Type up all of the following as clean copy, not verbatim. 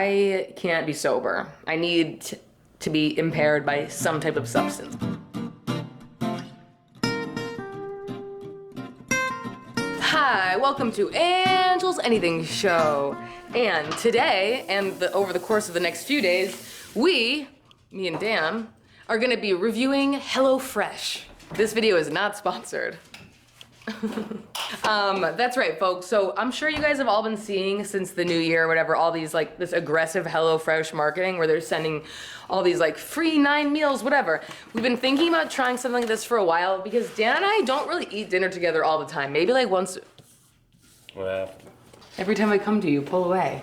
I can't be sober. I need to be impaired by some type of substance. Hi, welcome to Angel's Anything Show. And today, and over the course of the next few days, me and Dan, are gonna be reviewing HelloFresh. This video is not sponsored. That's right, folks. So I'm sure you guys have all been seeing since the new year or whatever, all these like this aggressive HelloFresh marketing where they're sending all these like free 9 meals, whatever. We've been thinking about trying something like this for a while because Dan and I don't really eat dinner together all the time. Maybe like once. What happened? Every time I come to you, pull away.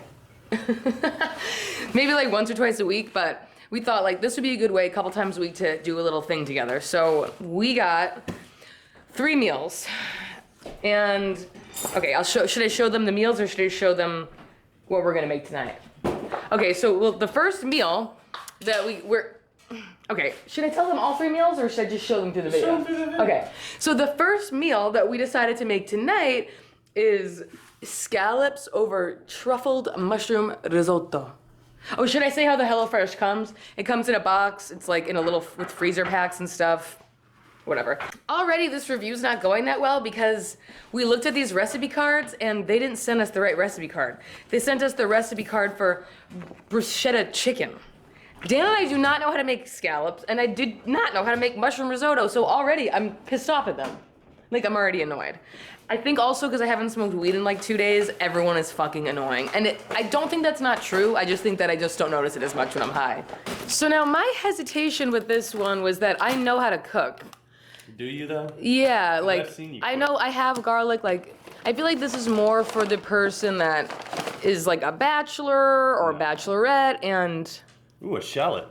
Maybe like once or twice a week, but we thought like this would be a good way a couple times a week to do a little thing together. So we got 3 meals. And okay, should I show them the meals or should I show them what we're gonna make tonight? Okay, so the first meal that okay, should I tell them all 3 meals or should I just show them through the video? Show them through the video. Okay, so the first meal that we decided to make tonight is scallops over truffled mushroom risotto. Oh, should I say how the HelloFresh comes? It comes in a box. It's like in a little, with freezer packs and stuff. Whatever. Already this review's not going that well because we looked at these recipe cards and they didn't send us the right recipe card. They sent us the recipe card for bruschetta chicken. Dan and I do not know how to make scallops and I did not know how to make mushroom risotto, so already I'm pissed off at them. Like, I'm already annoyed. I think also because I haven't smoked weed in like 2 days, everyone is fucking annoying. And I don't think that's not true. I just think that I just don't notice it as much when I'm high. So now my hesitation with this one was that I know how to cook. Do you though? Yeah, like, I've seen you I cook. know I have garlic, like, I feel like this is more for the person that is like a bachelor or a bachelorette and... Ooh, a shallot.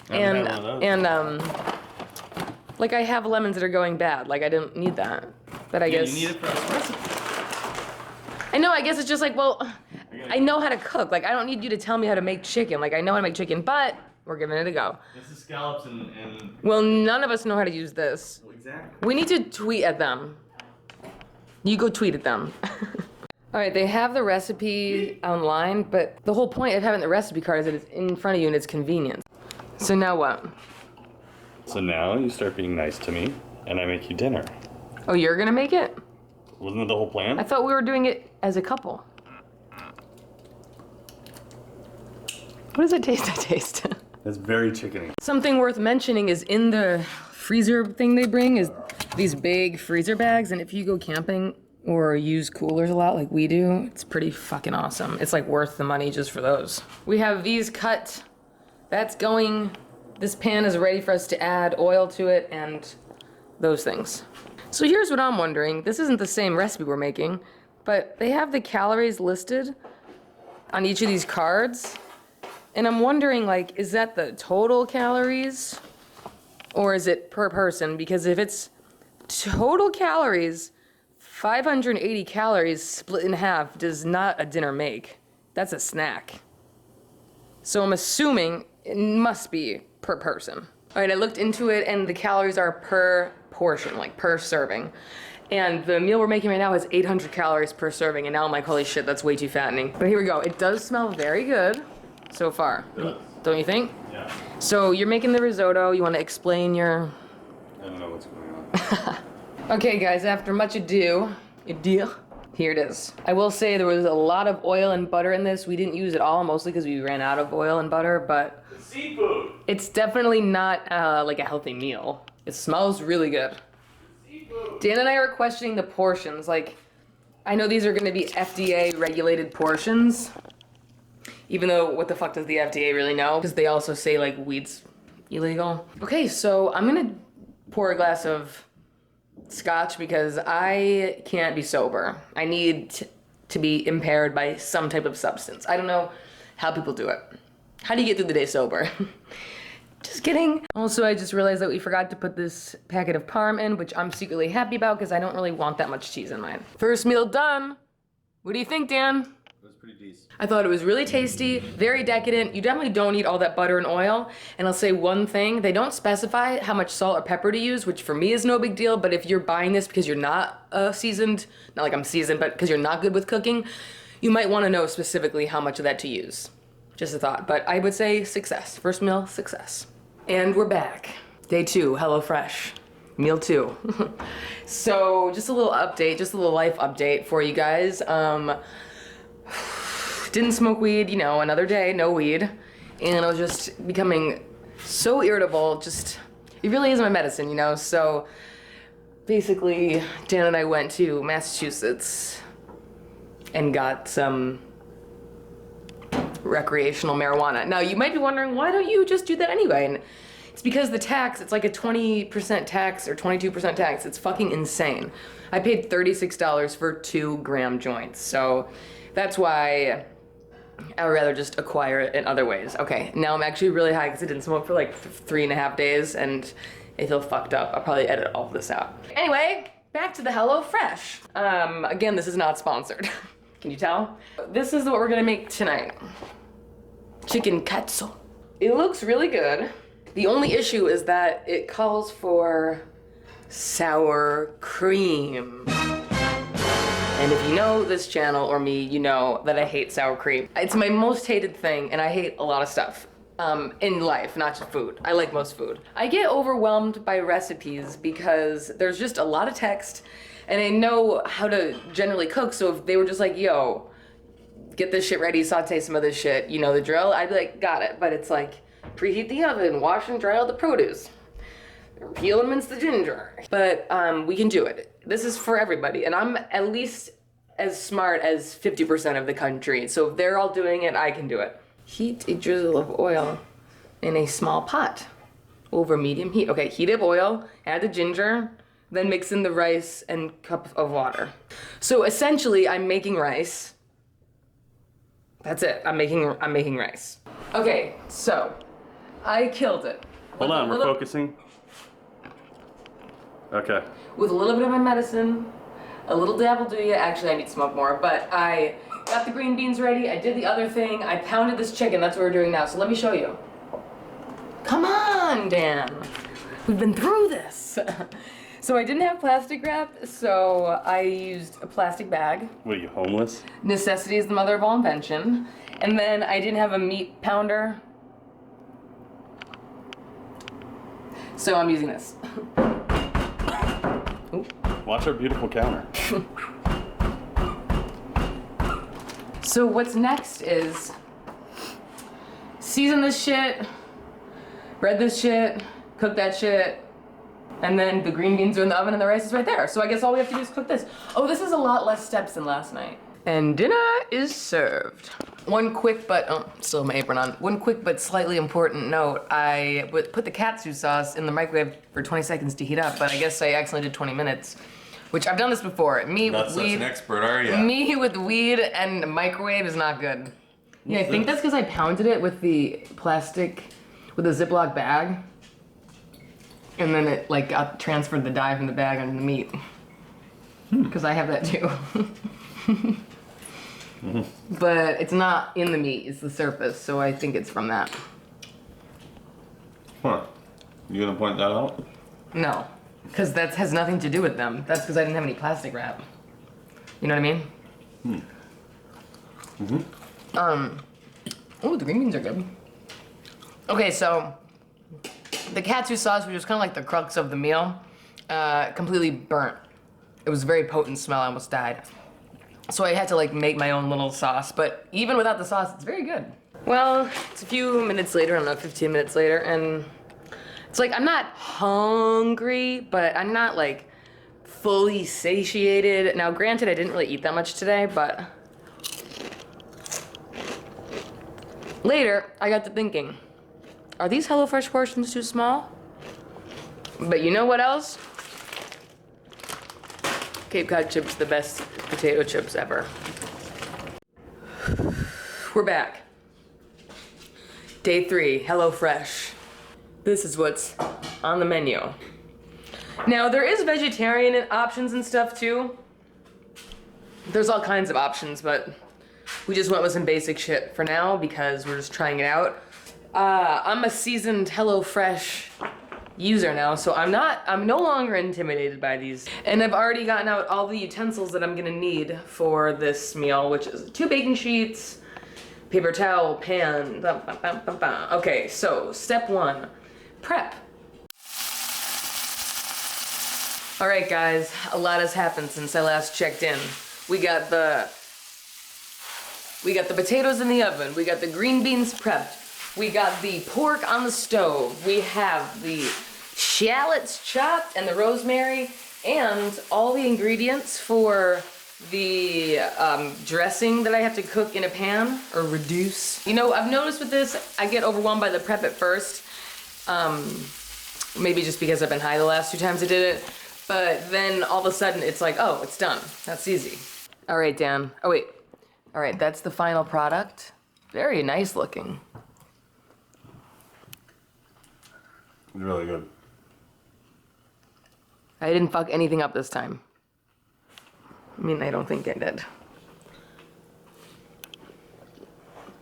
I haven't had one of those. Like I have lemons that are going bad. Like I didn't need that, but I guess. You need it for this recipe. I know, I guess it's just like, well, I know how to cook. Like I don't need you to tell me how to make chicken. Like I know how to make chicken, but we're giving it a go. This is scallops and... Well, none of us know how to use this. Well, exactly. We need to tweet at them. You go tweet at them. All right, they have the recipe online, but the whole point of having the recipe card is that it's in front of you and it's convenient. So now what? So now you start being nice to me and I make you dinner. Oh, you're gonna make it? Wasn't that the whole plan? I thought we were doing it as a couple. What does it taste? That's very chickeny. Something worth mentioning is in the freezer thing they bring is these big freezer bags, and if you go camping or use coolers a lot like we do, it's pretty fucking awesome. It's like worth the money just for those. We have these cut. That's going. This pan is ready for us to add oil to it and those things. So here's what I'm wondering. This isn't the same recipe we're making, but they have the calories listed on each of these cards. And I'm wondering, like, is that the total calories or is it per person? Because if it's total calories, 580 calories split in half does not a dinner make. That's a snack. So I'm assuming it must be per person. All right, I looked into it and the calories are per portion, like per serving. And the meal we're making right now has 800 calories per serving, and now I'm like, holy shit, that's way too fattening. But here we go. It does smell very good so far. Don't you think? Yeah. So you're making the risotto. You want to explain your... I don't know what's going on. Okay, guys, after much ado, here it is. I will say there was a lot of oil and butter in this. We didn't use it all, mostly because we ran out of oil and butter, but... Seafood! It's definitely not like a healthy meal. It smells really good. Seafood! Dan and I are questioning the portions. Like, I know these are gonna be FDA regulated portions, even though what the fuck does the FDA really know? Because they also say like weed's illegal. Okay, so I'm gonna pour a glass of scotch because I can't be sober. I need to be impaired by some type of substance. I don't know how people do it. How do you get through the day sober? Just kidding. Also, I just realized that we forgot to put this packet of parm in, which I'm secretly happy about because I don't really want that much cheese in mine. First meal done. What do you think, Dan? It was pretty decent. I thought it was really tasty, very decadent. You definitely don't need all that butter and oil. And I'll say one thing, they don't specify how much salt or pepper to use, which for me is no big deal, but if you're buying this because you're not seasoned, not like I'm seasoned, but because you're not good with cooking, you might want to know specifically how much of that to use. Just a thought, but I would say success. First meal, success. And we're back. Day 2, HelloFresh. Meal 2. So just a little update, just a little life update for you guys. Didn't smoke weed, you know, another day, no weed. And I was just becoming so irritable, just, it really is my medicine, you know? So basically, Dan and I went to Massachusetts and got some recreational marijuana. Now, you might be wondering, why don't you just do that anyway? And it's because the tax, it's like a 20% tax or 22% tax. It's fucking insane. I paid $36 for 2-gram joints. So that's why I would rather just acquire it in other ways. Okay, now I'm actually really high because I didn't smoke for like 3.5 days and I feel fucked up. I'll probably edit all of this out. Anyway, back to the HelloFresh. Again, this is not sponsored. Can you tell? This is what we're gonna make tonight. Chicken katsu. It looks really good. The only issue is that it calls for sour cream. And if you know this channel or me, you know that I hate sour cream. It's my most hated thing, and I hate a lot of stuff in life, not just food. I like most food. I get overwhelmed by recipes because there's just a lot of text, and I know how to generally cook, so if they were just like, yo, get this shit ready, saute some of this shit, you know the drill, I'd be like, got it. But it's like, preheat the oven, wash and dry all the produce, peel and mince the ginger. But we can do it. This is for everybody, and I'm at least as smart as 50% of the country, so if they're all doing it, I can do it. Heat a drizzle of oil in a small pot over medium heat. Okay, heat up oil, add the ginger, then mix in the rice and cup of water. So essentially, I'm making rice. That's it, I'm making rice. Okay, so I killed it. Hold on, we're focusing. Okay. With a little bit of my medicine, a little dab will do ya. Actually, I need to smoke more, but I got the green beans ready, I did the other thing, I pounded this chicken, that's what we're doing now, so let me show you. Come on, Dan. We've been through this. So I didn't have plastic wrap, so I used a plastic bag. What are you, homeless? Necessity is the mother of all invention. And then I didn't have a meat pounder, so I'm using this. Watch our beautiful counter. So what's next is season this shit, bread this shit, cook that shit, and then the green beans are in the oven and the rice is right there. So I guess all we have to do is cook this. Oh, this is a lot less steps than last night. And dinner is served. One quick but, oh, still have my apron on. One quick but slightly important note. I put the katsu sauce in the microwave for 20 seconds to heat up, but I guess I accidentally did 20 minutes. Which I've done this before. Me Not with such weed. an expert, are you? Me with weed and microwave is not good. Yeah, I think that's because I pounded it with the plastic, with a Ziploc bag. And then it like got transferred the dye from the bag onto the meat. Because I have that too. But it's not in the meat, it's the surface, so I think it's from that. Huh. You gonna point that out? No, because that has nothing to do with them. That's because I didn't have any plastic wrap. You know what I mean? Oh, the green beans are good. Okay, so the katsu sauce, which was kind of like the crux of the meal, completely burnt. It was a very potent smell, I almost died. So I had to like make my own little sauce, but even without the sauce, it's very good. Well, it's a few minutes later, I don't know, 15 minutes later, and it's like I'm not hungry, but I'm not like fully satiated. Now, granted, I didn't really eat that much today, but later, I got to thinking, are these HelloFresh portions too small? But you know what else? Cape Cod chips, the best potato chips ever. We're back. Day 3, HelloFresh. This is what's on the menu. Now, there is vegetarian options and stuff too. There's all kinds of options, but we just went with some basic shit for now because we're just trying it out. I'm a seasoned HelloFresh user now, so I'm no longer intimidated by these. And I've already gotten out all the utensils that I'm gonna need for this meal, which is 2 baking sheets, paper towel, pan. Bum, bum, bum, bum, bum. Okay, so step 1, prep. All right, guys, a lot has happened since I last checked in. We got the potatoes in the oven. We got the green beans prepped. We got the pork on the stove. We have the shallots chopped and the rosemary and all the ingredients for the dressing that I have to cook in a pan or reduce. You know, I've noticed with this, I get overwhelmed by the prep at first. Maybe just because I've been high the last 2 times I did it. But then all of a sudden it's like, oh, it's done. That's easy. All right, Dan. Oh, wait. All right, that's the final product. Very nice looking. Really good. I didn't fuck anything up this time. I mean, I don't think I did.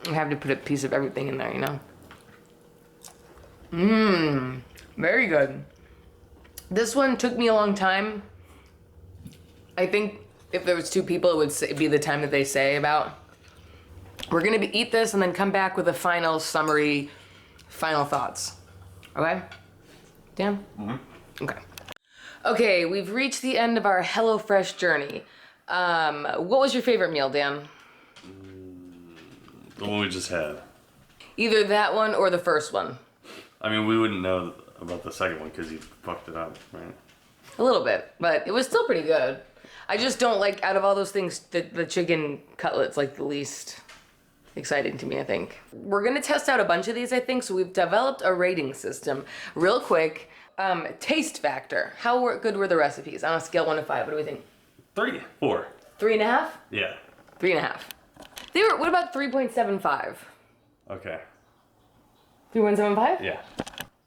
I have to put a piece of everything in there, you know? Mmm, very good. This one took me a long time. I think if there was 2 people, it would be the time that they say about. We're gonna eat this and then come back with a final summary, final thoughts. Okay? Dan? Mm-hmm. Okay. Okay, we've reached the end of our HelloFresh journey. What was your favorite meal, Dan? The one we just had. Either that one or the first one. I mean, we wouldn't know about the second one because you fucked it up, right? A little bit, but it was still pretty good. I just don't like, out of all those things, the chicken cutlet's like the least exciting to me, I think. We're gonna test out a bunch of these, I think, so we've developed a rating system. Real quick, taste factor. How good were the recipes? On a scale 1 to 5, what do we think? 3, 4. 3.5? Yeah. 3.5. They were, what about 3.75? Okay. 3.75? Yeah.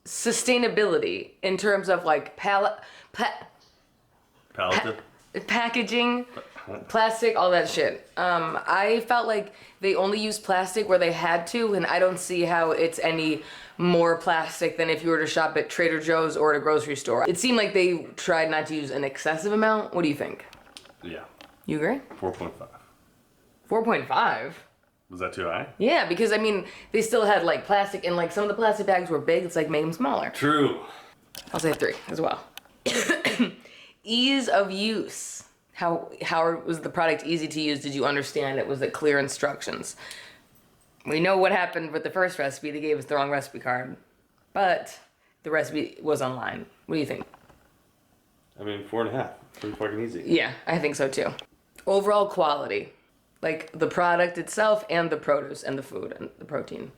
Sustainability in terms of like Palette. packaging, plastic, all that shit. I felt like they only used plastic where they had to, and I don't see how it's any more plastic than if you were to shop at Trader Joe's or at a grocery store. It seemed like they tried not to use an excessive amount. What do you think? Yeah. You agree? 4.5. 4.5? Was that too high? Yeah, because I mean, they still had like plastic, and like some of the plastic bags were big. It's like make them smaller. True. I'll say 3 as well. Ease of use. How was the product easy to use? Did you understand it? Was it clear instructions? We know what happened with the first recipe. They gave us the wrong recipe card, but the recipe was online. What do you think? I mean, 4.5. Pretty fucking easy. Yeah, I think so too. Overall quality. Like the product itself and the produce and the food and the protein.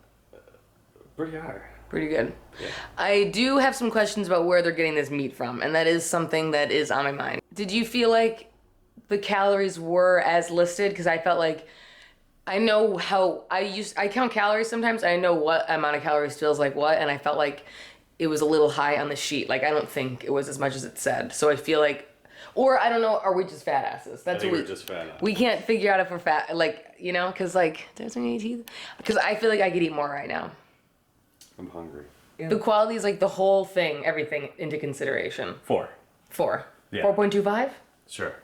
Pretty high. Pretty good. Yeah. I do have some questions about where they're getting this meat from, and that is something that is on my mind. Did you feel like the calories were as listed? Because I felt like I know how I count calories sometimes. I know what amount of calories feels like what, and I felt like it was a little high on the sheet. Like I don't think it was as much as it said. So I feel like, or I don't know, are we just fat asses? That's I think what we're just fat asses. we can't figure out if we're fat, like, you know, because like, there's any teeth. Because I feel like I could eat more right now. I'm hungry. Yeah. The quality is like the whole thing, everything into consideration. 4. 4. Yeah. 4.25? Sure.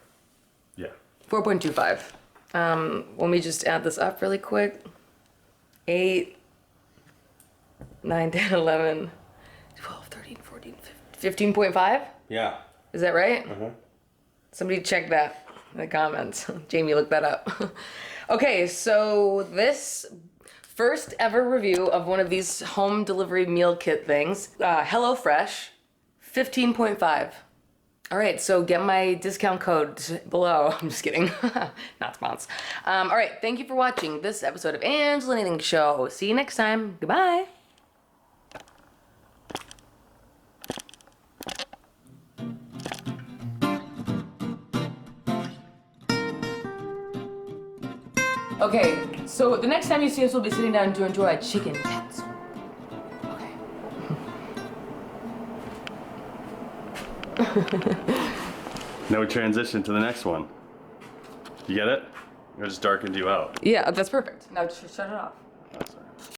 Yeah. 4.25. Let me just add this up really quick. 8, 9, 10, 11, 12, 13, 14, 15, 15.5? Yeah. Is that right? Uh-huh. Somebody check that in the comments. Jamie, look that up. Okay, so this first ever review of one of these home delivery meal kit things, HelloFresh, 15.5. All right, so get my discount code below. I'm just kidding. Not spons. All right, thank you for watching this episode of Angela Anything Show. See you next time. Goodbye. Okay, so the next time you see us, we'll be sitting down to enjoy a chicken katsu. Okay. Now we transition to the next one. You get it? I just darkened you out. Yeah, that's perfect. Now just shut it off.